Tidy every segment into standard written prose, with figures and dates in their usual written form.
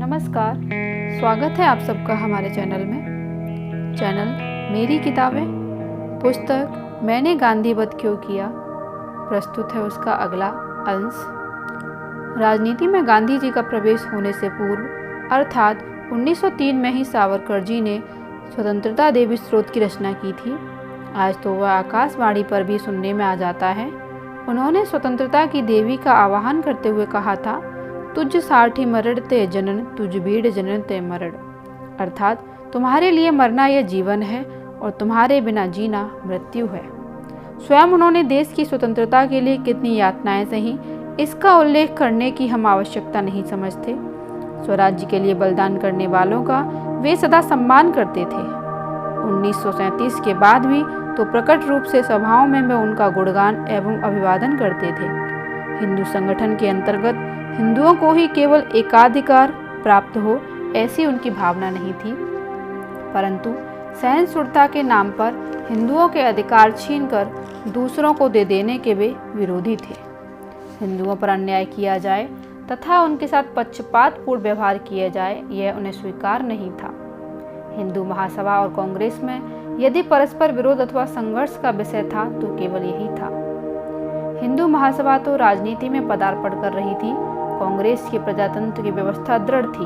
नमस्कार, स्वागत है आप सबका हमारे चैनल में। चैनल मेरी किताबें पुस्तक मैंने गांधी वध क्यों किया प्रस्तुत है उसका अगला अंश। राजनीति में गांधी जी का प्रवेश होने से पूर्व अर्थात 1903 में ही सावरकर जी ने स्वतंत्रता देवी स्रोत की रचना की थी। आज तो वह आकाशवाणी पर भी सुनने में आ जाता है। उन्होंने स्वतंत्रता की देवी का आह्वान करते हुए कहा था, तुझ साठी मरण ते जनन तुझ भीड़ जनन ते मरण, अर्थात तुम्हारे लिए मरना यह जीवन है और तुम्हारे बिना जीना मृत्यु है। स्वयं उन्होंने देश की स्वतंत्रता के लिए कितनी यातनाएं सही, इसका उल्लेख करने की हम आवश्यकता नहीं समझते। स्वराज्य के लिए बलिदान करने वालों का वे सदा सम्मान करते थे। 1937 के बाद भी तो प्रकट रूप से सभाओं में वे उनका गुणगान एवं अभिवादन करते थे। हिंदू संगठन के अंतर्गत हिंदुओं को ही केवल एकाधिकार प्राप्त हो, ऐसी उनकी भावना नहीं थी, परंतु सहिष्णुता के नाम पर हिंदुओं के अधिकार छीनकर दूसरों को दे देने के वे विरोधी थे। हिंदुओं पर अन्याय किया जाए तथा उनके साथ पक्षपातपूर्ण व्यवहार किया जाए, यह उन्हें स्वीकार नहीं था। हिंदू महासभा और कांग्रेस में यदि परस्पर विरोध अथवा संघर्ष का विषय था तो केवल यही था। हिंदू महासभा तो राजनीति में पदार्पण कर रही थी, कांग्रेस की प्रजातंत्र की व्यवस्था दृढ़ थी।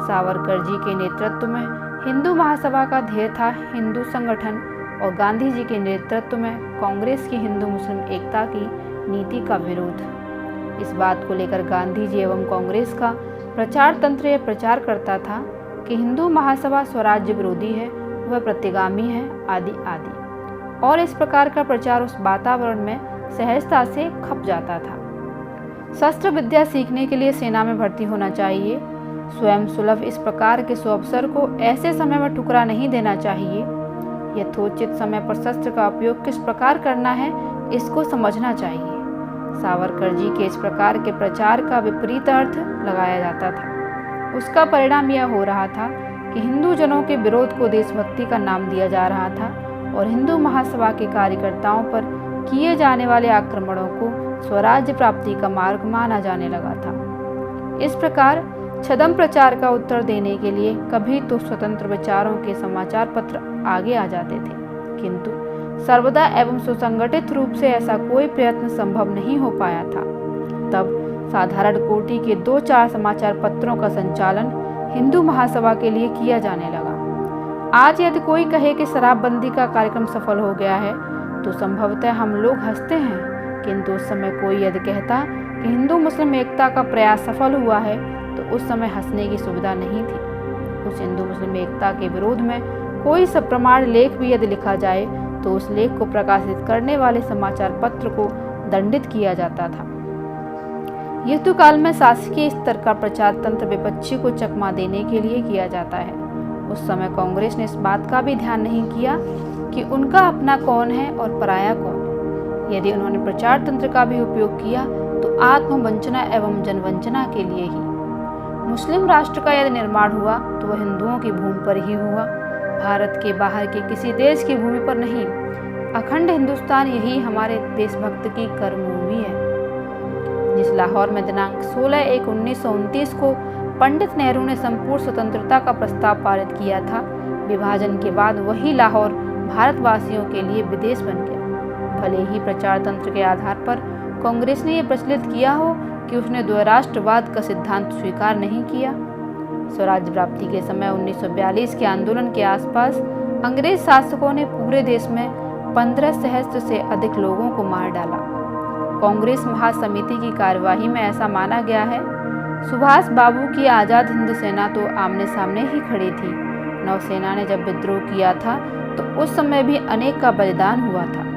सावरकर जी के नेतृत्व में हिंदू महासभा का ध्येय था हिंदू संगठन और गांधी जी के नेतृत्व में कांग्रेस की हिंदू मुस्लिम एकता की नीति का विरोध। इस बात को लेकर गांधी जी एवं कांग्रेस का प्रचार तंत्र यह प्रचार करता था कि हिंदू महासभा स्वराज्य विरोधी है, वह प्रतिगामी है, आदि आदि। और इस प्रकार का प्रचार उस वातावरण में सहजता से खप जाता था। शस्त्र विद्या सीखने के लिए सेना में भर्ती होना चाहिए। स्वयं सुलभ इस प्रकार के सुअवसर को ऐसे समय में ठुकरा नहीं देना चाहिए। यथोचित समय पर शस्त्र का उपयोग किस प्रकार करना है, इसको समझना चाहिए। सावरकर जी के इस प्रकार के प्रचार का विपरीत अर्थ लगाया जाता था। उसका परिणाम यह हो रहा था कि हिंदू जनों के विरोध को देशभक्ति का नाम दिया जा रहा था और हिंदू महासभा के कार्यकर्ताओं पर किए जाने वाले आक्रमणों को स्वराज्य प्राप्ति का मार्ग माना जाने लगा था। इस प्रकार छद्म प्रचार का उत्तर देने के लिए कभी तो स्वतंत्र विचारों के समाचार पत्र आगे आ जाते थे, किंतु सर्वदा एवं सुसंगठित रूप से ऐसा कोई प्रयत्न संभव नहीं हो पाया था। तब साधारण कोटि के 2-4 समाचार पत्रों का संचालन हिंदू महासभा के लिए किया जाने लगा। आज यदि कोई कहे कि शराबबंदी का कार्यक्रम सफल हो गया है तो संभवतः हम लोग हंसते हैं, किंतु उस समय कोई यदि कहता कि हिंदू मुस्लिम एकता का प्रयास सफल हुआ है तो उस समय हंसने की सुविधा नहीं थी। उस हिंदू मुस्लिम एकता के विरोध में कोई सप्रमाण लेख भी यदि लिखा जाए तो उस लेख को प्रकाशित करने वाले समाचार पत्र को दंडित किया जाता था। युद्ध काल में शासकीय स्तर का प्रचार तंत्र विपक्षी को चकमा देने के लिए किया जाता है। उस समय कांग्रेस ने इस बात का भी ध्यान नहीं किया कि उनका अपना कौन है और पराया कौन है। यदि उन्होंने प्रचार तंत्र का भी उपयोग किया तो आत्मवंचना एवं जनवंचना के लिए ही। मुस्लिम राष्ट्र का यदि निर्माण हुआ तो वह हिंदुओं की भूमि पर ही हुआ, भारत के बाहर के किसी देश की भूमि पर नहीं। अखंड हिंदुस्तान यही हमारे देशभक्त की कर्मभूमि है। जिस लाहौर में दिनांक 16/1/1929 को पंडित नेहरू ने संपूर्ण स्वतंत्रता का प्रस्ताव पारित किया था, विभाजन के बाद वही लाहौर भारतवासियों के लिए विदेश बन गया। भले ही प्रचार तंत्र के आधार पर कांग्रेस ने यह प्रचलित किया हो कि उसने द्वैराष्ट्रवाद का सिद्धांत स्वीकार नहीं किया। स्वराज्य प्राप्ति के समय 1942 के आंदोलन के आसपास अंग्रेज शासकों ने पूरे देश में 15 सहस्त्र से अधिक लोगों को मार डाला। कांग्रेस महासमिति की कार्यवाही में ऐसा माना गया है, सुभाष बाबू की आजाद हिंद सेना तो आमने सामने ही खड़ी थी। नौसेना ने जब विद्रोह किया था तो उस समय भी अनेक का बलिदान हुआ था।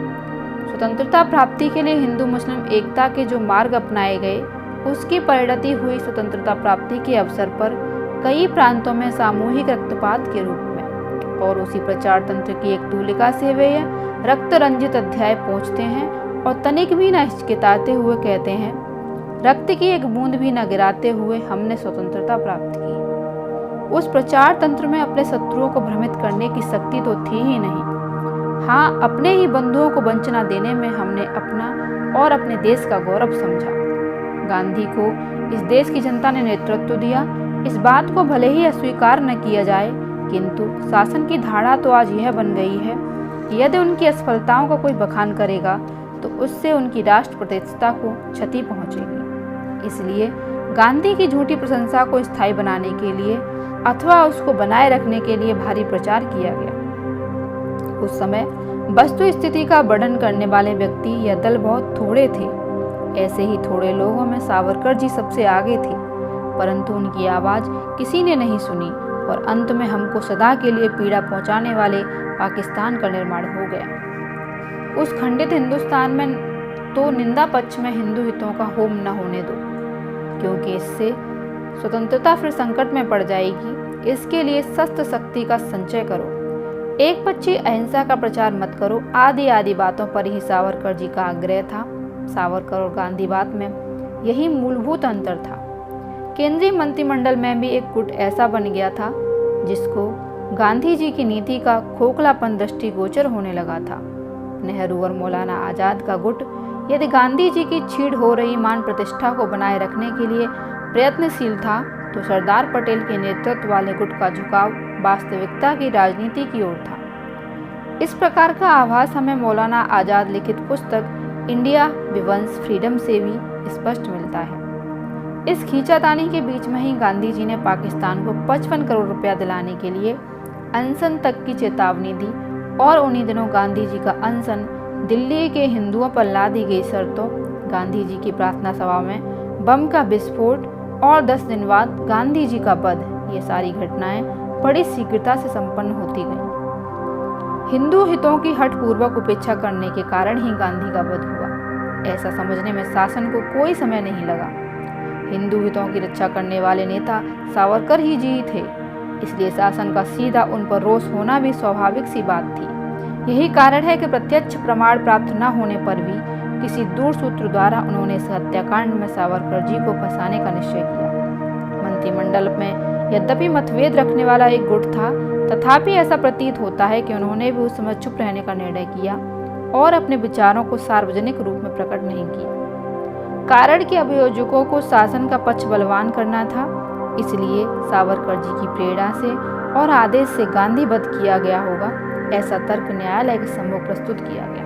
स्वतंत्रता प्राप्ति के लिए हिंदू मुस्लिम एकता के जो मार्ग अपनाए गए, उसकी परिणति हुई स्वतंत्रता प्राप्ति के अवसर पर कई प्रांतों में सामूहिक रक्तपात के रूप में। और उसी प्रचार तंत्र की एक तूलिका से वे रक्त रंजित अध्याय पहुँचते हैं और तनिक भी न हिचकिचाते हुए कहते हैं, रक्त की एक बूंद भी न गिराते हुए हमने स्वतंत्रता प्राप्त की। उस प्रचार तंत्र में अपने शत्रुओं को भ्रमित करने की शक्ति तो थी ही नहीं। हाँ, अपने ही बंधुओं को वंचना देने में हमने अपना और अपने देश का गौरव समझा। गांधी को इस देश की जनता ने नेतृत्व दिया, इस बात को भले ही अस्वीकार न किया जाए, किंतु शासन की धारणा तो आज यह बन गई है कि यदि उनकी असफलताओं का कोई बखान करेगा तो उससे उनकी राष्ट्र प्रतिष्ठा को क्षति पहुंचेगी। इसलिए गांधी की झूठी प्रशंसा को स्थायी बनाने के लिए अथवा उसको बनाए रखने के लिए भारी प्रचार किया गया। उस समय वस्तु स्थिति का वर्णन करने वाले व्यक्ति या दल बहुत थोड़े थे। ऐसे ही थोड़े लोगों में सावरकर जी सबसे आगे थे, परंतु उनकी आवाज़ किसी ने नहीं सुनी और अंत में हमको सदा के लिए पीड़ा पहुंचाने वाले पाकिस्तान का निर्माण हो गया। उस खंडित हिंदुस्तान में तो निंदा पक्ष में हिंदू हितों का होम न होने दो, क्योंकि इससे स्वतंत्रता फिर संकट में पड़ जाएगी। इसके लिए शस्त्र शक्ति का संचय करो, एक पक्षी अहिंसा का प्रचार मत करो। आदि बातों पर ही सावरकर जी का आग्रह था। सावरकर और गांधीवाद में यही मूलभूत अंतर था। केंद्रीय मंत्रिमंडल में भी एक गुट ऐसा बन गया था जिसको गांधी जी की नीति का खोखलापन दृष्टिगोचर होने लगा था। नेहरू और मौलाना आजाद का गुट यदि गांधी जी की छीड़ हो रही मान प्रतिष्ठा को बनाए रखने के लिए प्रयत्नशील था, तो सरदार पटेल के नेतृत्व वाले गुट का झुकाव वास्तविकता की राजनीति की ओर था। इस प्रकार का आभास हमें मौलाना आजाद लिखित पुस्तक इंडिया विवंस फ्रीडम से भी स्पष्ट मिलता है। इस खींचातानी के बीच में ही गांधी जी ने पाकिस्तान को 55 करोड़ रुपया दिलाने के लिए अनशन तक की चेतावनी दी और उन्हीं दिनों गांधी जी का अनशन दिल्ली के हिंदुओं पर लादी गई शर्तों, गांधी जी की प्रार्थना सभा में बम का विस्फोट और 10 दिन बाद गांधी जी का वध, ये सारी घटनाएं बड़ी शीघ्रता से संपन्न होती गईं। हिंदू हितों की हठपूर्वक उपेक्षा करने के कारण ही गांधी का वध हुआ, ऐसा समझने में शासन को कोई समय नहीं लगा। हिंदू हितों की रक्षा करने वाले नेता सावरकर ही जी थे, इसलिए शासन का सीधा उन पर रोष होना भी स्वाभाविक सी बात थी। यही कारण है कि प्रत्यक्ष प्रमाण प्राप्त न होने पर भी किसी दूरसूत्र द्वारा उन्होंने इस हत्याकांड में सावरकर जी को फंसाने का निश्चय किया। मंत्रिमंडल में यद्यपि मतभेद रखने वाला एक गुट था, तथापि ऐसा प्रतीत होता है कि उन्होंने भी उस समय चुप रहने का निर्णय किया और अपने विचारों को सार्वजनिक रूप में प्रकट नहीं किया। कारण कि अभियोजकों को शासन का पक्ष बलवान करना था, इसलिए सावरकर जी की प्रेरणा से और आदेश से गांधी वध किया गया होगा, ऐसा तर्क न्यायालय के सम्मुख प्रस्तुत किया गया।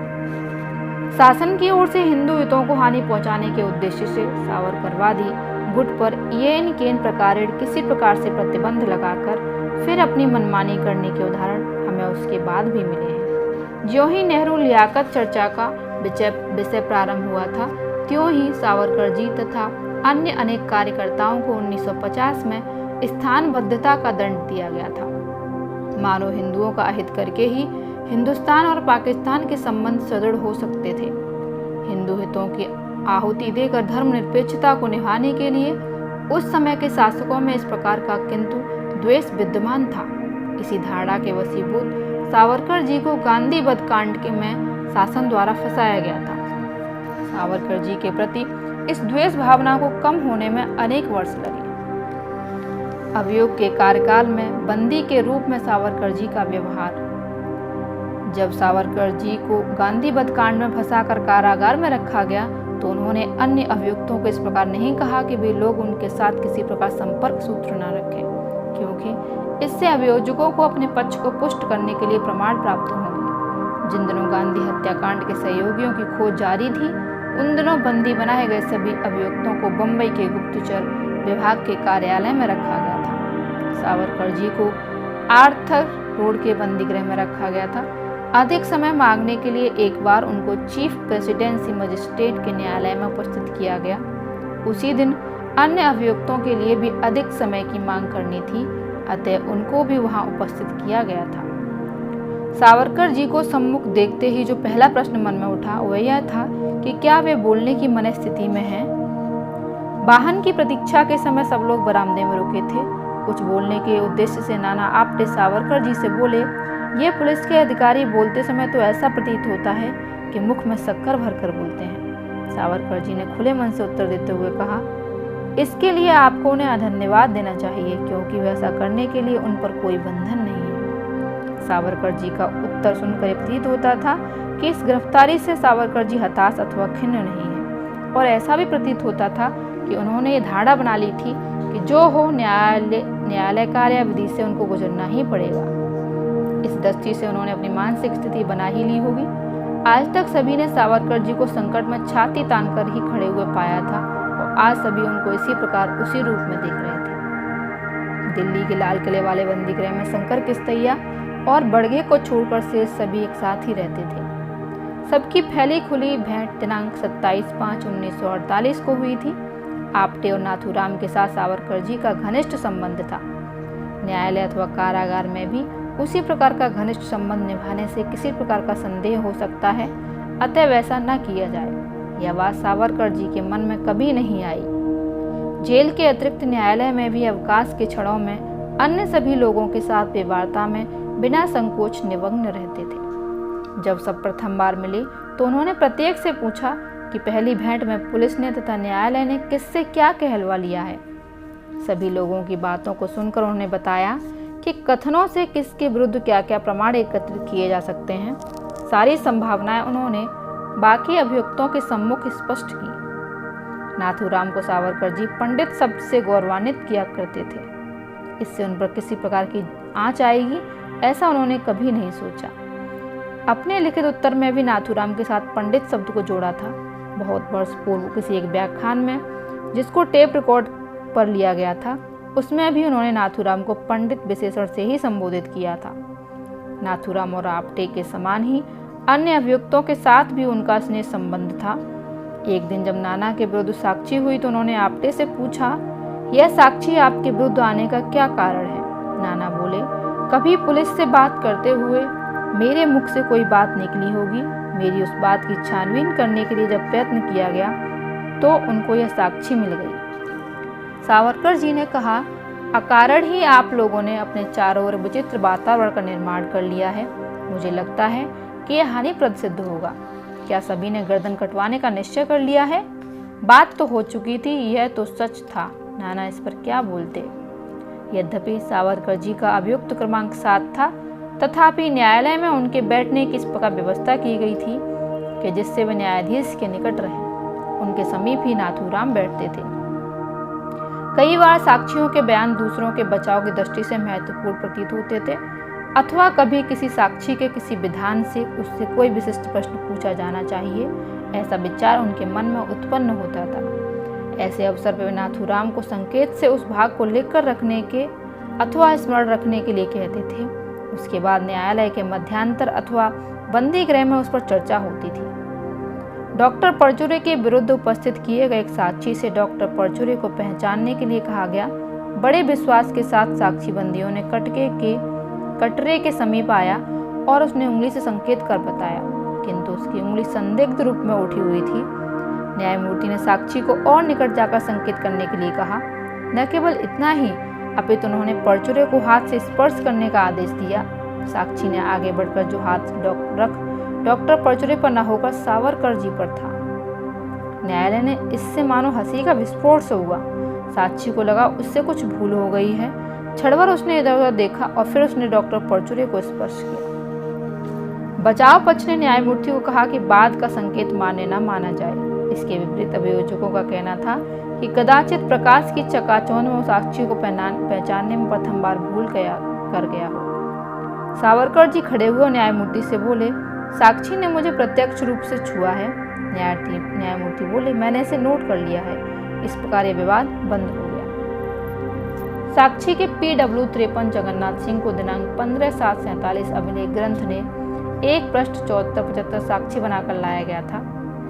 शासन की ओर से हिंदू हितों को हानि पहुंचाने के उद्देश्य से सावरकरवादी गुट पर येन केन प्रकारेण किसी प्रकार से प्रतिबंध लगाकर फिर अपनी मनमानी करने के उदाहरण हमें उसके बाद भी मिले हैं। ज्यों ही नेहरू लियाकत चर्चा का विषय प्रारंभ हुआ था, त्यों ही सावरकर जी तथा अन्य अनेक कार्यकर्ताओं को 1950 में स्थानबद्धता का दंड दिया गया था। मानो हिंदुओं का अहित करके ही हिंदुस्तान और पाकिस्तान के संबंध सुदृढ़ हो सकते थे। हिंदू हितों की आहुति देकर धर्मनिरपेक्षता को निभाने के लिए उस समय के शासकों में इस प्रकार का किंतु द्वेष विद्यमान था। इसी धारणा के वशीभूत सावरकर जी को गांधी वध कांड के में शासन द्वारा फंसाया गया था। सावरकर जी के प्रति इस द्वेष भावना को कम होने में अनेक वर्ष लगे। अभियोग के कार्यकाल में बंदी के रूप में सावरकर जी का व्यवहार। जब सावरकर जी को गांधी वध कांड में फंसाकर कारागार में रखा गया, तो उन्होंने अन्य अभियुक्तों को इस प्रकार नहीं कहा कि वे लोग उनके साथ किसी प्रकार संपर्क सूत्र न रखें, क्योंकि इससे अभियोजकों को अपने पक्ष को पुष्ट करने के लिए प्रमाण प्राप्त होंगे। जिन दिनों गांधी हत्याकांड के सहयोगियों की खोज जारी थी, उन दिनों बंदी बनाए गए सभी अभियुक्तों को बम्बई के गुप्तचर विभाग के कार्यालय में रखा गया था। सावरकर जी को आर्थर रोड के बंदीगृह में रखा गया था। अधिक समय मांगने के लिए एक बार उनको चीफ प्रेसिडेंसी मजिस्ट्रेट के न्यायालय में उपस्थित किया गया। उसी दिन अन्य अभियुक्तों के लिए भी अधिक समय की मांग करनी थी, अतः उनको भी वहां उपस्थित किया गया था। सावरकर जी को सम्मुख देखते ही जो पहला प्रश्न मन में उठा वह यह था कि क्या वे बोलने की मनस्थिति में हैं। वाहन की प्रतीक्षा के समय सब लोग बरामदे में रुके थे। कुछ बोलने के उद्देश्य से नाना आपटे सावरकर जी से बोले, ये पुलिस के अधिकारी बोलते समय तो ऐसा प्रतीत होता है कि मुख में शक्कर भरकर बोलते हैं। सावरकर जी ने खुले मन से उत्तर देते हुए कहा, इसके लिए आपको उन्हें धन्यवाद देना चाहिए, क्योंकि वैसा करने के लिए उन पर कोई बंधन नहीं है। सावरकर जी का उत्तर सुनकर प्रतीत होता था कि इस गिरफ्तारी से सावरकर जी हताश अथवा खिन्न नहीं है, और ऐसा भी प्रतीत होता था कि उन्होंने ये धारणा बना ली थी कि जो हो न्यायालय कार्य विधि से उनको गुजरना ही पड़ेगा। इस दृष्टि से उन्होंने अपनी मानसिक स्थिति बना ही ली होगी। आज तक सभी ने सावरकर जी को संकट में छाती तानकर ही खड़े हुए पाया था और आज सभी उनको इसी प्रकार उसी रूप में देख रहे थे। दिल्ली के लाल किले वाले बंदी गृह में शंकर किस्तैया और बड़गे को छोड़कर शेष सभी एक साथ ही रहते थे। सबकी फैली खुली भेंट दिनांक 27/5/1948 को हुई थी। आपटे और नाथूराम के साथ सावरकर जी का घनिष्ठ संबंध था। न्यायालय अथवा कारागार में भी उसी प्रकार का घनिष्ठ संबंध निभाने से किसी प्रकार का संदेह हो सकता है, अतः वैसा न किया जाए। यह बात सावरकर जी के मन में कभी नहीं आई। जेल के अतिरिक्त न्यायालय में भी अवकाश के क्षणों में अन्य सभी लोगों के साथ वे वार्ता में बिना संकोच निमग्न रहते थे। जब सब प्रथम बार मिले तो उन्होंने प्रत्येक से पूछा कि पहली भेंट में पुलिस ने तथा न्यायालय ने किससे क्या कहलवा लिया है। सभी लोगों की बातों को सुनकर उन्होंने बताया कि कथनों से किसके विरुद्ध क्या क्या प्रमाण एकत्रित किए जा सकते हैं। सारी संभावनाएं उन्होंने बाकी अभियुक्तों के सम्मुख स्पष्ट की। नाथूराम को सावरकर जी पंडित शब्द से गौरवान्वित किया करते थे। इससे उन पर किसी प्रकार की आंच आएगी ऐसा उन्होंने कभी नहीं सोचा। अपने लिखित उत्तर में भी नाथूराम के साथ पंडित शब्द को जोड़ा था। बहुत वर्ष पूर्व किसी एक व्याख्यान में, जिसको टेप रिकॉर्ड पर लिया गया था, उसमें भी उन्होंने नाथूराम को पंडित विशेषण से ही संबोधित किया था। नाथूराम और आपटे के समान ही अन्य अभियुक्तों के साथ भी उनका स्नेह संबंध था। एक दिन जब नाना के विरुद्ध साक्षी हुई तो उन्होंने आपटे से पूछा, यह साक्षी आपके विरुद्ध आने का क्या कारण है? नाना बोले, कभी पुलिस से बात करते हुए मेरे मुख से कोई बात निकली होगी। मेरी उस बात की छानबीन करने के लिए जब प्रयत्न किया गया तो उनको यह साक्षी मिल गई। सावरकर जी ने कहा, अकारण ही आप लोगों ने अपने चारों ओर विचित्र वातावरण का निर्माण कर लिया है। मुझे लगता है कि यह हानिप्रद सिद्ध होगा। क्या सभी ने गर्दन कटवाने का निश्चय कर लिया है? बात तो हो चुकी थी, यह तो सच था। नाना इस पर क्या बोलते? यद्यपि सावरकर जी का अभियुक्त क्रमांक 7 था, तथापि न्यायालय में उनके बैठने की इस प्रकार व्यवस्था की गई थी कि जिससे वे न्यायाधीश के निकट रहें। उनके समीप ही नाथूराम बैठते थे। कई बार साक्षियों के बयान दूसरों के बचाव की दृष्टि से महत्वपूर्ण प्रतीत होते थे, अथवा कभी किसी साक्षी के किसी विधान से उससे कोई विशिष्ट प्रश्न पूछा जाना चाहिए, ऐसा विचार उनके मन में उत्पन्न होता था। ऐसे अवसर पर नाथूराम को संकेत से उस भाग को लिखकर रखने के अथवा स्मरण रखने के लिए कहते थे। उसके बाद न्यायालय के मध्यांतर अथवा बंदी गृह में उस पर चर्चा होती थी। डॉक्टर परचुरे के विरुद्ध उपस्थित किए गए एक साक्षी से डॉक्टर परचुरे को पहचानने के लिए कहा गया। बड़े विश्वास के साथ साक्षी बंदियों ने कटरे के समीप आया और उसने उंगली से संकेत कर बताया, किंतु उसकी उंगली संदिग्ध रूप में उठी हुई थी। न्यायमूर्ति ने साक्षी को और निकट जाकर संकेत करने के लिए कहा। न केवल इतना ही, अपितु उन्होंने परचुरे को हाथ से स्पर्श करने का आदेश दिया। साक्षी ने आगे बढ़कर जो हाथ रख डॉक्टर परचुरे पर न होकर सावरकर जी पर था। न्यायालय ने इससे मानो हंसी का विस्फोट से हुआ। साक्षी को लगा उससे कुछ भूल हो गई है। क्षणभर उसने इधर उधर देखा और फिर उसने डॉक्टर परचुरे को स्पर्श किया। बचाव पक्ष ने न्यायमूर्ति को कहा कि बाद का संकेत माने न माना जाए। इसके विपरीत अभियोजकों का कहना था कि कदाचित प्रकाश की चकाचौंध में साक्षी को पहचानने में प्रथम बार भूल कर गया हो। सावरकर जी खड़े हुए न्यायमूर्ति से बोले, साक्षी ने मुझे प्रत्यक्ष रूप से छुआ है। न्यायमूर्ति बोले, मैंने इसे नोट कर लिया है। इस प्रकार यह विवाद बंद हो गया। साक्षी के PW 53 जगन्नाथ सिंह को दिनांक 15/7/47 अभिलेख ग्रंथ ने 1 पृष्ठ 74-75 साक्षी बनाकर लाया गया था।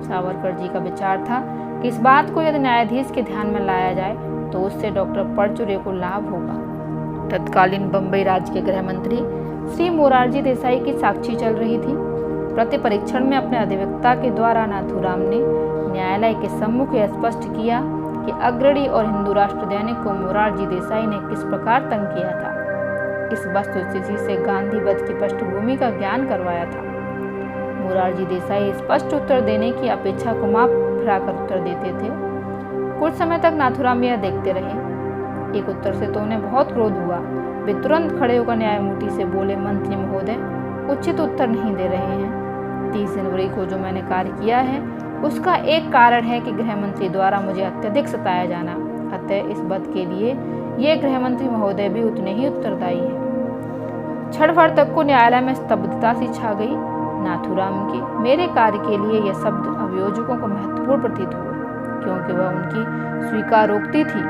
सावरकर जी का विचार था कि इस बात को यदि न्यायाधीश के ध्यान में लाया जाए तो उससे डॉक्टर परचुरे को लाभ होगा। तत्कालीन बंबई राज्य के गृह मंत्री श्री मोरारजी देसाई की साक्षी चल रही थी। प्रति परीक्षण में अपने अधिवक्ता के द्वारा नाथूराम ने न्यायालय के सम्मुख यह स्पष्ट किया कि अग्रणी और हिंदू राष्ट्र दैनिक को मोरारजी देसाई ने किस प्रकार तंग किया था। इस वस्तुस्थिति से गांधी वध की पृष्ठभूमि का ज्ञान करवाया था। मोरारजी देसाई स्पष्ट उत्तर देने की अपेक्षा को माप फिराकर उत्तर देते थे। कुछ समय तक नाथूराम यह देखते रहे। एक उत्तर से तो उन्हें बहुत क्रोध हुआ। वे तुरंत खड़े होकर न्यायमूर्ति से बोले, मंत्री महोदय उचित उत्तर नहीं दे रहे हैं। 30 जनवरी को जो मैंने कार्य किया है उसका एक कारण है कि गृह मंत्री द्वारा मुझे अत्यधिक सताया जाना। अतः इस बात के लिए ये गृह मंत्री महोदय भी उतने ही उत्तरदायी हैं। क्षण भर तक को न्यायालय में स्तब्धता सी छा गई। नाथूराम के मेरे कार्य के लिए यह शब्द अभियोजकों को महत्वपूर्ण प्रतीत हुए, क्योंकि वह उनकी स्वीकारोक्ति थी।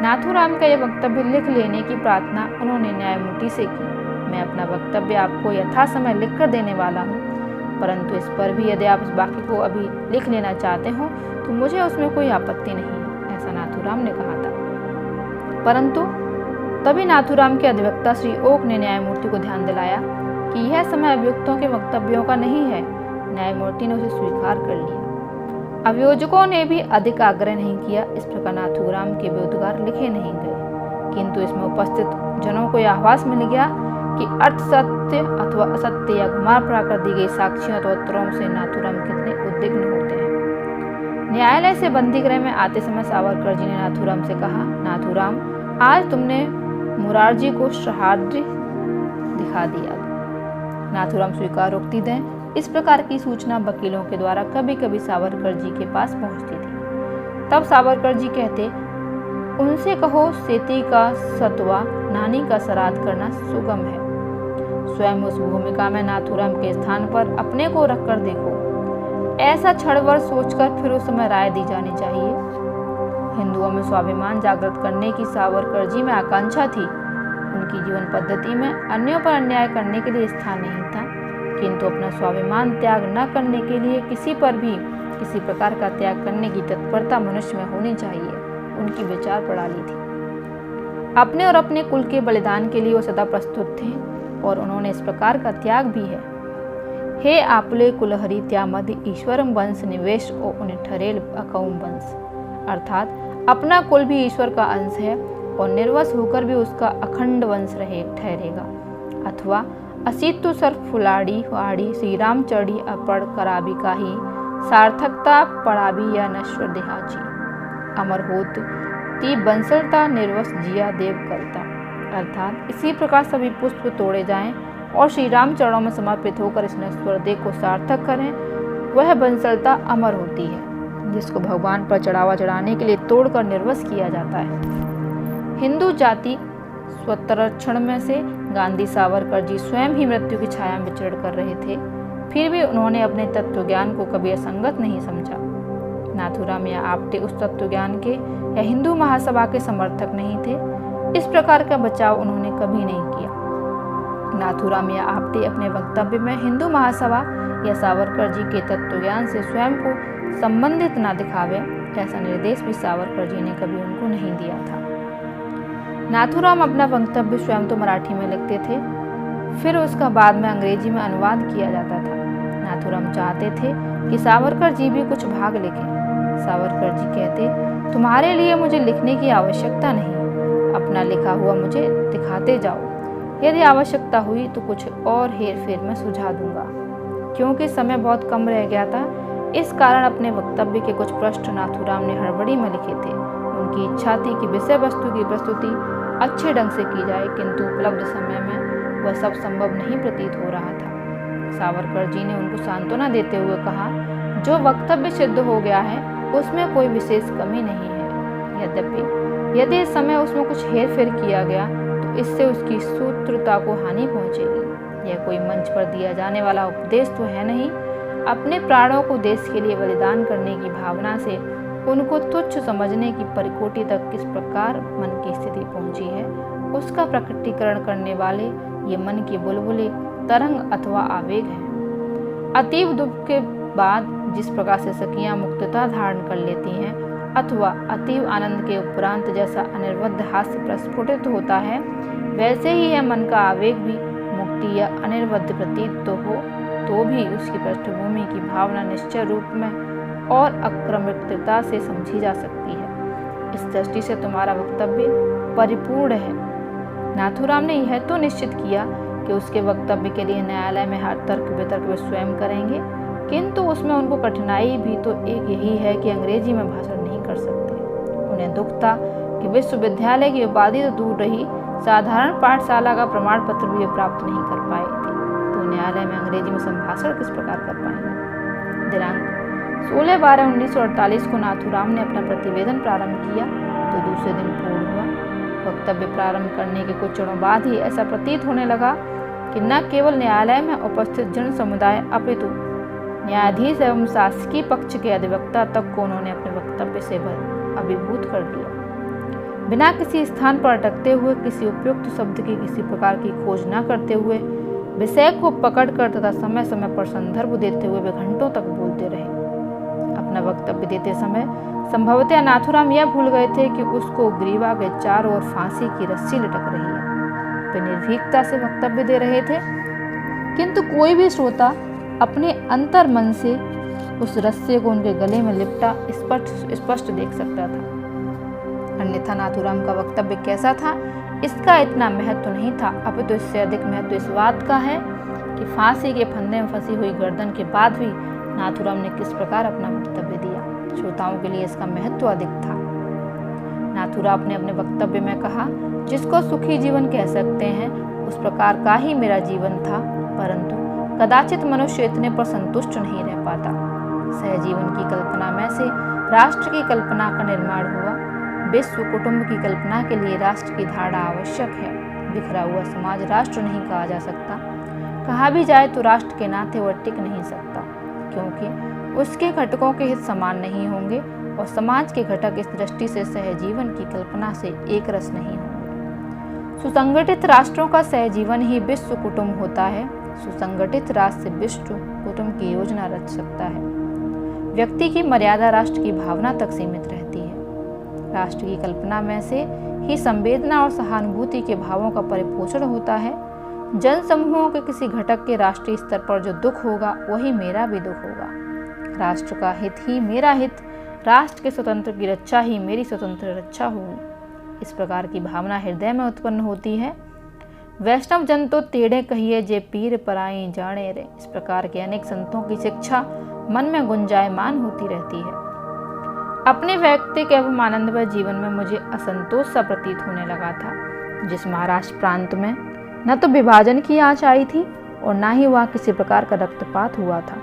नाथूराम का यह वक्तव्य लिख लेने की प्रार्थना उन्होंने न्यायमूर्ति से की। मैं अपना वक्तव्य आपको यथा समय लिख कर देने वाला हूँ, परंतु इस पर भी यदि आप इस वाक्य को अभी लिख लेना चाहते हो तो मुझे उसमें कोई आपत्ति नहीं है, ऐसा नाथूराम ने कहा था। परंतु तभी नाथूराम के अधिवक्ता श्री ओक ने न्यायमूर्ति को ध्यान दिलाया कि यह समय अभियुक्तों के वक्तव्यों का नहीं है। न्यायमूर्ति ने उसे स्वीकार कर लिया। अभियोजकों ने भी अधिक आग्रह नहीं किया। इस प्रकार नाथूराम के उद्गार लिखे नहीं गए, किंतु इसमें उपस्थित जनों को यह आभास मिल गया कि अर्थ सत्य अथवा असत्य या घुमा फरा कर दी गई साक्ष्यों अथवा उत्तरों से नाथूराम कितने उद्विग्न होते हैं। न्यायालय से बंदीगृह में आते समय सावरकर जी ने नाथूराम से कहा, नाथूराम, आज तुमने मुरारजी को श्राद्ध दिखा दिया। नाथूराम स्वीकारोक्ति दें, इस प्रकार की सूचना वकीलों के द्वारा कभी कभी सावरकर जी के पास पहुंचती थी। तब सावरकर जी कहते, उनसे कहो सेती का सतवा नानी का श्राद्ध करना सुगम है। स्वयं उस भूमिका में नाथूराम के स्थान पर अपने को रखकर देखो। ऐसा क्षणभर सोचकर फिर उस समय राय दी जानी चाहिए। हिंदुओं में स्वाभिमान जागृत करने की सावरकर जी में आकांक्षा थी। उनकी जीवन पद्धति में अन्यों पर अन्याय करने के लिए स्थान नहीं था, किंतु अपना स्वाभिमान त्याग न करने के लिए किसी पर भी किसी प्रकार का त्याग करने की तत्परता मनुष्य में होनी चाहिए, उनकी विचार प्रणाली थी। अपने और अपने कुल के बलिदान के लिए वो सदा प्रस्तुत थे और उन्होंने इस प्रकार का त्याग भी है। हे आपुले कुलहरी त्यामध्य ईश्वरम वंश निवेश ओ उन्हें ठरेल अकौम वंश, अर्थात अपना कुल भी ईश्वर का अंश है और निर्वंश होकर भी उसका अखंड वंश ठहरेगा। अथवा असितु सर फुलाड़ी वाड़ी श्री राम चढ़ी अपड़ कराबी का ही सार्थकता पड़ाबी या नश्वर देहाची अमर होत ती बंसलता निर्वस जिया देव करता, अर्थात इसी प्रकार सभी पुष्प तोड़े जाएं और श्री राम चरणों में समर्पित होकर इस नश्वर देह को सार्थक करें, वह बंसलता अमर होती है जिसको भगवान पर चढ़ावा चढ़ाने के लिए तोड़कर निर्वस किया जाता है। हिंदू जाति स्वतरक्षण में से गांधी सावरकर जी स्वयं ही मृत्यु की छाया में विचरण कर रहे थे, फिर भी उन्होंने अपने तत्व ज्ञान को कभी असंगत नहीं समझा। नाथूराम या आपटे उस तत्व ज्ञान के या हिंदू महासभा के समर्थक नहीं थे। इस प्रकार का बचाव उन्होंने कभी नहीं किया। नाथूराम या आपटे अपने वक्तव्य में हिंदू महासभा या सावरकर जी के तत्व ज्ञान से स्वयं को संबंधित न दिखावे, ऐसा निर्देश भी सावरकर जी ने कभी उनको नहीं दिया था। नाथूराम अपना वक्तव्य स्वयं तो मराठी में लिखते थे, फिर उसका बाद में अंग्रेजी में अनुवाद किया जाता था। नाथूराम चाहते थे कि सावरकर जी भी कुछ भाग लिखें। सावरकर जी कहते, तुम्हारे लिए मुझे लिखने की आवश्यकता नहीं, अपना लिखा हुआ मुझे दिखाते जाओ। यदि आवश्यकता हुई तो कुछ और हेर फेर में सुझा दूंगा। क्योंकि समय बहुत कम रह गया था, इस कारण अपने वक्तव्य के कुछ पृष्ठ नाथूराम ने हड़बड़ी में लिखे थे। उनकी इच्छा थी कि विषय वस्तु की प्रस्तुति अच्छे ढंग से की जाए, किंतु उपलब्ध समय में वह सब संभव नहीं प्रतीत हो रहा था। सावरकर जी ने उनको सांत्वना देते हुए कहा, जो वक्तव्य सिद्ध हो गया है उसमें कोई विशेष कमी नहीं है। यद्यपि यदि इस समय उसमें कुछ हेर फेर किया गया तो इससे उसकी सूत्रता को हानि पहुंचेगी। यह कोई मंच पर दिया जाने वाला उपदेश तो है नहीं। अपने प्राणों को देश के लिए बलिदान करने की भावना से उनको तुच्छ समझने की परिकोटि तक किस प्रकार मन की स्थिति पहुंची है, उसका प्रकटीकरण करने वाले ये मन के बुलबुले तरंग अथवा आवेग हैं। अतीव दुख के बाद जिस प्रकार से सखियां मुक्तता धारण कर लेती हैं अथवा अतीव आनंद के उपरांत जैसा अनिर्वद्ध हास्य प्रस्फुटित होता है, वैसे ही यह मन का आवेग भी मुक्ति या अनिर्वद्ध प्रतीत तो भी उसकी पृष्ठभूमि की भावना निश्चय रूप में और अक्रमिकता से समझी जा सकती है। इस दृष्टि से तुम्हारा वक्तव्य परिपूर्ण है। नाथूराम ने यह तो निश्चित किया कि उसके वक्तव्य के लिए न्यायालय में हर तर्क वितर्क वे स्वयं करेंगे, किंतु उसमें उनको कठिनाई भी तो एक यही है कि अंग्रेजी में भाषण नहीं कर सकते। उन्हें दुख था कि विश्वविद्यालय की उपाधि तो दूर रही, साधारण पाठशाला का प्रमाण पत्र भी वे प्राप्त नहीं कर पाए थे, तो न्यायालय में अंग्रेजी में संभाषण किस प्रकार कर पाएंगे। दिनांक 16/12/1948 को नाथूराम ने अपना प्रतिवेदन प्रारंभ किया तो दूसरे दिन पूर्ण हुआ। वक्तव्य प्रारंभ करने के कुछ क्षणों बाद ही ऐसा प्रतीत होने लगा कि न केवल न्यायालय में उपस्थित जन समुदाय अपितु न्यायाधीश एवं शासकीय पक्ष के अधिवक्ता तक को उन्होंने अपने वक्तव्य से अभिभूत कर दिया। बिना किसी स्थान पर अटकते हुए, किसी उपयुक्त शब्द की किसी प्रकार की खोज न करते हुए, विषय को पकड़कर तथा समय समय पर संदर्भ देते हुए वे घंटों तक बोलते रहे। अपना वक्तव्य देते समय संभवतः नाथूराम यह भूल गए थे कि उसको ग्रीवा के चारों ओर फांसी की रस्सी लटक रही है। वे निर्भीकता से वक्तव्य दे रहे थे, किंतु कोई भी श्रोता अपने अंतर मन से उस रस्से को उनके गले में लिपटा स्पष्ट देख सकता था। अन्यथा नाथूराम का वक्तव्य कैसा था इसका इतना महत्व नहीं था, अपितु तो इससे अधिक महत्व इस बात का है कि फांसी के फंदे में फंसी हुई गर्दन के बाद भी नाथूराम ने किस प्रकार अपना वक्तव्य दिया। श्रोताओं के लिए इसका महत्व अधिक था। नाथूराम ने अपने वक्तव्य में कहा, जिसको सुखी जीवन कह सकते हैं उस प्रकार का ही मेरा जीवन था, परंतु कदाचित मनुष्य इतने पर संतुष्ट नहीं रह पाता। सहजीवन की कल्पना में से राष्ट्र की कल्पना का निर्माण हुआ। विश्व कुटुंब की कल्पना के लिए राष्ट्र की धारणा आवश्यक है। बिखरा हुआ समाज राष्ट्र नहीं कहा जा सकता। कहा भी जाए तो राष्ट्र के नाते वह टिक नहीं सकता, क्योंकि उसके घटकों के हित समान नहीं होंगे और समाज के घटक इस दृष्टि से सहजीवन की कल्पना से एक रस नहीं होंगे। सुसंगठित राष्ट्रों का सहजीवन ही विश्व कुटुंब होता है। सुसंगठित राष्ट्र विश्व कुटुंब की योजना रच सकता है। व्यक्ति की मर्यादा राष्ट्र की भावना तक सीमित रहती है। राष्ट्र की कल्पना में से ही संवेदना और सहानुभूति के भावों का परिपोषण होता है। जन समूहों के किसी घटक के राष्ट्रीय स्तर पर जो दुख होगा वही मेरा भी दुख होगा। राष्ट्र का हित ही मेरा हित, राष्ट्र के स्वतंत्र की रक्षा ही मेरी स्वतंत्र रक्षा होगी। इस प्रकार की भावना हृदय में उत्पन्न होती है। वैष्णव जन तो टेढ़े कहिए जे पीर पराई जाने रे। इस प्रकार के अनेक संतों की शिक्षा मन में गुंजायमान होती रहती है। अपने व्यक्तिक एवं आनंदमय जीवन में मुझे असंतोष सा प्रतीत होने लगा था। जिस महाराष्ट्र प्रांत में न तो विभाजन की आंच आई थी और न ही वहाँ किसी प्रकार का रक्तपात हुआ था,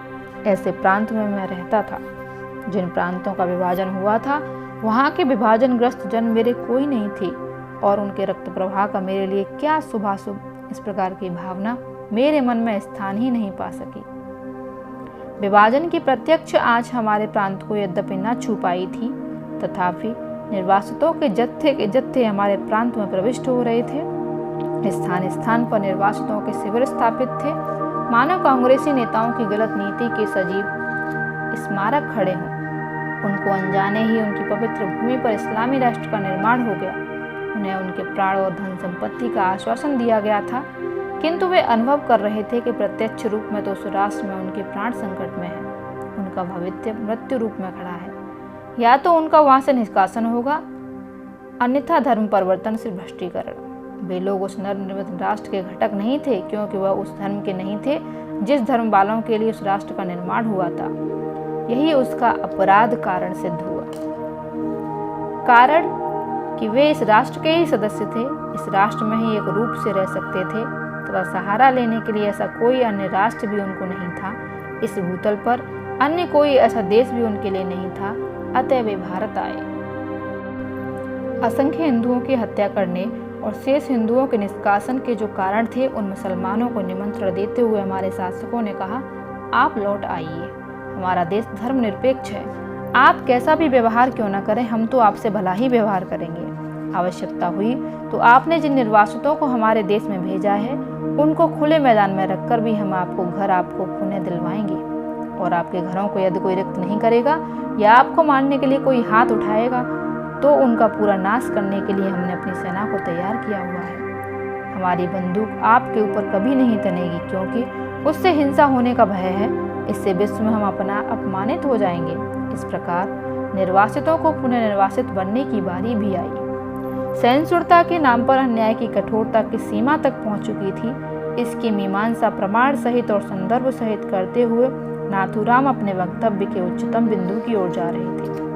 ऐसे प्रांत में मैं रहता था। जिन प्रांतों का विभाजन हुआ था वहाँ के विभाजनग्रस्त जन मेरे कोई नहीं थे और उनके रक्त प्रवाह का मेरे लिए क्या शुभाशुभ, इस प्रकार की भावना मेरे मन में स्थान ही नहीं पा सकी। विभाजन की प्रत्यक्ष आंच हमारे प्रांत को यद्यपि न छू पाई थी, तथापि निर्वासितों के जत्थे हमारे प्रांत में प्रविष्ट हो रहे थे। स्थान स्थान पर निर्वासितों के शिविर स्थापित थे, मानो कांग्रेसी नेताओं की गलत नीति के सजीव स्मारक खड़े हों। उनको अनजाने ही उनकी पवित्र भूमि पर इस्लामी राष्ट्र का निर्माण हो गया। उन्हें उनके प्राण और धन संपत्ति का आश्वासन दिया गया था, किंतु वे अनुभव कर रहे थे कि प्रत्यक्ष रूप में तो उस राष्ट्र में उनके प्राण संकट में है। उनका भविष्य मृत्यु रूप में खड़ा है। या तो उनका वहां से निष्कासन होगा, अन्यथा धर्म परिवर्तन से भ्रष्टीकरण। वे लोग उस नवनिर्मित राष्ट्र के घटक नहीं थे, क्योंकि वह उस धर्म के नहीं थे जिस धर्म वालों के लिए उस राष्ट्र का निर्माण हुआ था। यही उसका अपराध कारण सिद्ध हुआ। कारण कि वे इस राष्ट्र के ही सदस्य थे, इस राष्ट्र में ही एक रूप से रह सकते थे तथा सहारा लेने के लिए ऐसा कोई अन्य राष्ट्र भी उनको नहीं था। इस भूतल पर अन्य कोई ऐसा देश भी उनके लिए नहीं था, अतः वे भारत आए। असंख्य हिंदुओं की हत्या करने और शेष हिंदुओं के निष्कासन के जो कारण थे, उन मुसलमानों को निमंत्रण देते हुए हमारे शासकों ने कहा, आप लौट आइए, हमारा देश धर्मनिरपेक्ष है। आप कैसा भी व्यवहार क्यों न करें, हम तो आपसे भला ही व्यवहार करेंगे। आवश्यकता हुई तो आपने जिन निर्वासितों को हमारे देश में भेजा है उनको खुले मैदान में रखकर भी हम आपको पुनः दिलवाएंगे, और आपके घरों को यदि कोई रिक्त नहीं करेगा या आपको मारने के लिए कोई हाथ उठाएगा तो उनका पूरा नाश करने के लिए हमने अपनी सेना को तैयार किया हुआ है। हमारी बंदूक आपके ऊपर कभी नहीं तनेगी, क्योंकि उससे हिंसा होने का भय है। इससे विश्व में हम अपमानित हो जाएंगे। इस प्रकार निर्वासितों को पुनः निर्वासित बनने की बारी भी आई। सहिष्णुता के नाम पर अन्याय की कठोरता की सीमा तक पहुंच चुकी थी। इसकी मीमांसा प्रमाण सहित और संदर्भ सहित करते हुए नाथूराम अपने वक्तव्य के उच्चतम बिंदु की ओर जा रहे थे।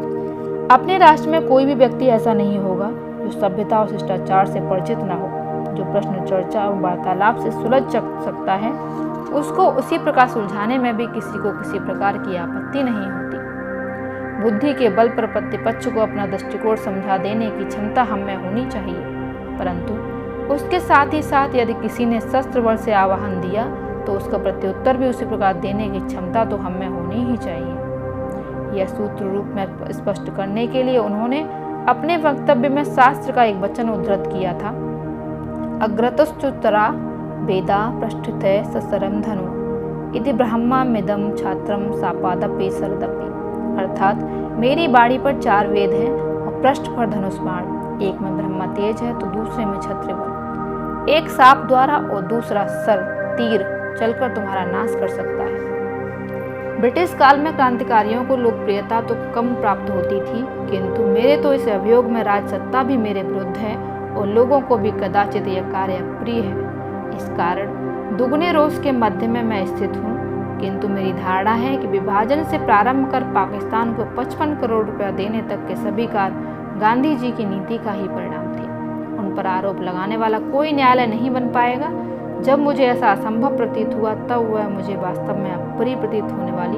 अपने राष्ट्र में कोई भी व्यक्ति ऐसा नहीं होगा जो सभ्यता और शिष्टाचार से परिचित न हो। जो प्रश्न चर्चा और वार्तालाप से सुलझ सकता है, उसको उसी प्रकार सुलझाने में भी किसी को किसी प्रकार की आपत्ति नहीं होती। बुद्धि के बल पर प्रतिपक्ष को अपना दृष्टिकोण समझा देने की क्षमता हम में होनी चाहिए, परंतु उसके साथ ही साथ यदि किसी ने शस्त्र बल से आह्वान दिया तो उसका प्रत्युत्तर भी उसी प्रकार देने की क्षमता तो हम में होनी ही चाहिए। यह सूत्र रूप में स्पष्ट करने के लिए उन्होंने अपने वक्तव्य में शास्त्र का एक वचन उद्धृत किया था, अग्रतश्चुतरा वेदा पृष्ठते ससरम धनु इति ब्रह्मामिदं छात्रम सापादपि सरदपि। अर्थात मेरी बाड़ी पर 4 वेद हैं और पृष्ठ पर धनुष बाण, एक में ब्रह्मा तेज है तो दूसरे में क्षत्रिय बल, एक साप द्वारा और दूसरा सर तीर चलकर तुम्हारा नाश कर सकता है। ब्रिटिश काल में क्रांतिकारियों को लोकप्रियता तो कम प्राप्त होती थी, किंतु मेरे तो इस अभियोग में राजसत्ता भी मेरे विरुद्ध है और लोगों को भी कदाचित यह कार्य अप्रिय है। इस कारण दुगने रोष के मध्य में मैं स्थित हूँ, किंतु मेरी धारणा है कि विभाजन से प्रारंभ कर पाकिस्तान को 55 करोड़ रुपया देने तक के सभी कार्य गांधी जी की नीति का ही परिणाम थे। उन पर आरोप लगाने वाला कोई न्यायालय नहीं बन पाएगा। जब मुझे ऐसा असंभव प्रतीत हुआ तब वह मुझे वास्तव में अप्रिय प्रतीत होने वाली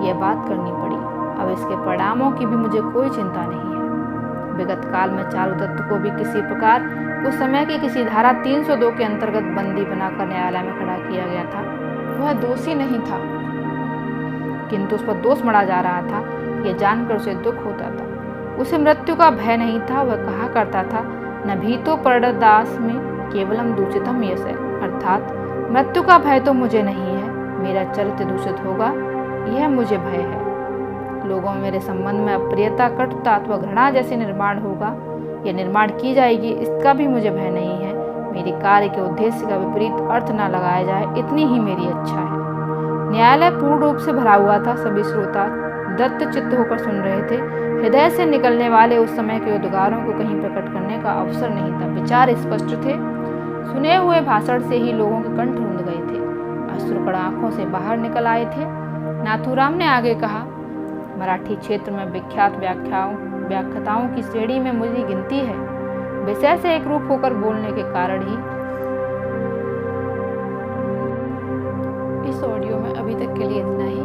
यह बात करनी पड़ी। अब इसके परिणामों की भी मुझे कोई चिंता नहीं है। विगत काल में चारुदत्त को भी किसी प्रकार उस समय की किसी धारा 302 के अंतर्गत बंदी बनाकर न्यायालय में खड़ा किया गया था। वह दोषी नहीं था, किंतु उस पर दोष मढ़ा जा रहा था। यह जानकर उसे दुख होता था। उसे मृत्यु का भय नहीं था। वह कहा करता था, न भीतो परदास में केवलम दूषितम यश है, अर्थात मृत्यु का भय तो मुझे नहीं है, मेरा चरित्र दूषित होगा यह मुझे भय है। लोगों में मेरे संबंध में अप्रियता, कटुता अथवा घृणा जैसे निर्माण होगा या निर्माण की जाएगी, इसका भी मुझे भय नहीं है। मेरे कार्य के उद्देश्य का विपरीत अर्थ न लगाया जाए, इतनी ही मेरी इच्छा है। न्यायालय पूर्ण रूप से भरा हुआ था। सभी श्रोता दत्त चित्त होकर सुन रहे थे। हृदय से निकलने वाले उस समय के उद्गारों को कहीं प्रकट करने का अवसर नहीं था। विचार स्पष्ट थे। सुने हुए भाषण से ही लोगों के कंठ रुंध गए थे, अश्रुकण आंखों से बाहर निकल आए थे। नाथूराम ने आगे कहा, मराठी क्षेत्र में विख्यात व्याख्याताओं की श्रेणी में मुझे गिनती है। विषय से एक रूप होकर बोलने के कारण ही इस ऑडियो में अभी तक के लिए इतना ही।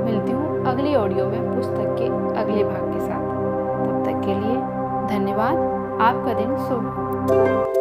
मिलती हूँ अगली ऑडियो में पुस्तक के अगले भाग के साथ। तब तक के लिए धन्यवाद। आपका दिन शुभ हो।